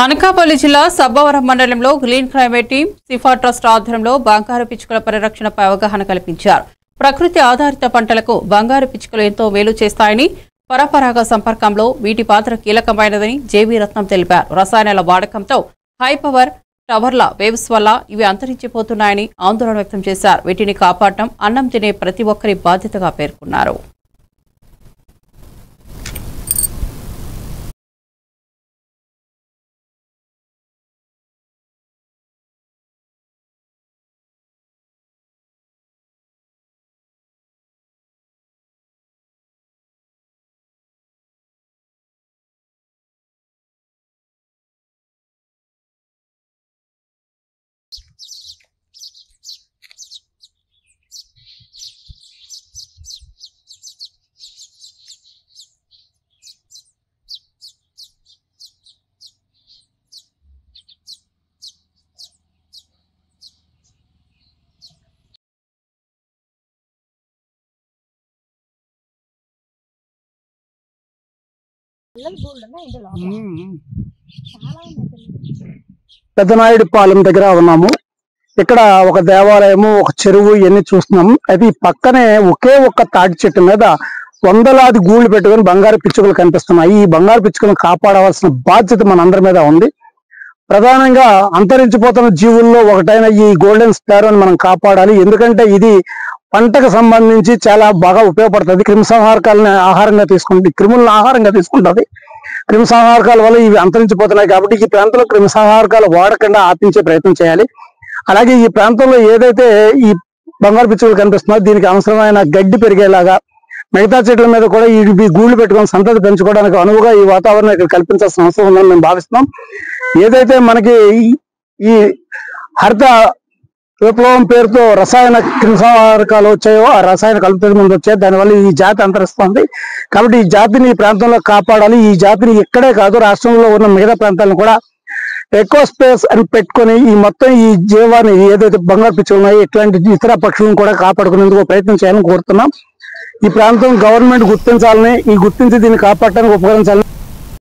అనకాపల్లి జిల్లా సబ్బవరం మండలంలో green climate team Sipah trust ఆధ్వర్యంలో బంగారు పిచ్చుకల పరిరక్షణపై అవగాహన కల్పించారు. ప్రకృతి ఆధారిత పంటలకు బంగారు పిచ్చుకలు ఎంతో మేలు చేస్తాయని, పరపరాగ సంపర్కంలో వీటి పాత్ర కీలకమైనదని జేబీ రత్నం తెలిపారు. రసాయనాల వాడకంతో హై పవర్ టవర్ల వేవ్స్ వల్ల ఇవి అంతరించిపోతున్నాయని ఆందోళన వ్యక్తం చేశారు. వీటిని కాపాడటం అన్నం తినే ప్రతి ఒక్కరి బాధ్యతగా పేర్కొన్నారు. పెద్దనాయుడుపాలెం దగ్గర ఉన్నాము. ఇక్కడ ఒక దేవాలయము, ఒక చెరువు ఇవన్నీ చూస్తున్నాము. అయితే పక్కనే ఒకే ఒక్క తాటి చెట్టు మీద వందలాది గూళ్ళు పెట్టుకుని బంగారు పిచ్చుకలు కనిపిస్తున్నాయి. ఈ బంగారు పిచ్చుకలను కాపాడవలసిన బాధ్యత మనందరి మీద ఉంది. ప్రధానంగా అంతరించిపోతున్న జీవుల్లో ఒకటైన ఈ గోల్డెన్ స్పారోని మనం కాపాడాలి. ఎందుకంటే ఇది పంటకు సంబంధించి చాలా బాగా ఉపయోగపడుతుంది. క్రిమిసంహారకాలను ఆహారంగా తీసుకుంటుంది, క్రిములను ఆహారంగా తీసుకుంటుంది. క్రిమిసంహారకాల వల్ల ఇవి అంతరించిపోతున్నాయి కాబట్టి ఈ ప్రాంతంలో క్రిమిసంహారకాలు వాడకుండా ఆపించే ప్రయత్నం చేయాలి. అలాగే ఈ ప్రాంతంలో ఏదైతే ఈ బంగారు పిచ్చుకలు కనిపిస్తుందో దీనికి అవసరమైన గడ్డి పెరిగేలాగా మిగతా చెట్ల మీద కూడా ఈ గూళ్ళు పెట్టుకుని సంతతి పెంచుకోవడానికి అనువుగా ఈ వాతావరణం ఇక్కడ కల్పించాల్సిన అవసరం ఉందని మేము భావిస్తున్నాం. ఏదైతే మనకి ఈ హరిత విప్లవం పేరుతో రసాయన క్రిమిసంహారకాలు వచ్చాయో, ఆ రసాయన కలుపుతల ముందు వచ్చాయి, దానివల్ల ఈ జాతి అంతరిస్తుంది. కాబట్టి ఈ జాతిని ఈ ప్రాంతంలో కాపాడాలి. ఈ జాతిని ఇక్కడే కాదు, రాష్ట్రంలో ఉన్న మిగతా ప్రాంతాలను కూడా ఎకో స్పేస్ అని పెట్టుకొని ఈ మొత్తం ఈ జీవాన్ని ఏదైతే బంగారు పిచ్చులు ఉన్నాయో ఇట్లాంటి ఇతర పక్షులను కూడా కాపాడుకునేందుకు ప్రయత్నం చేయాలని కోరుతున్నాం. ఈ ప్రాంతం గవర్నమెంట్ గుర్తించాలని, ఈ గుర్తించి దీన్ని కాపాడటానికి ఉపకరించాలని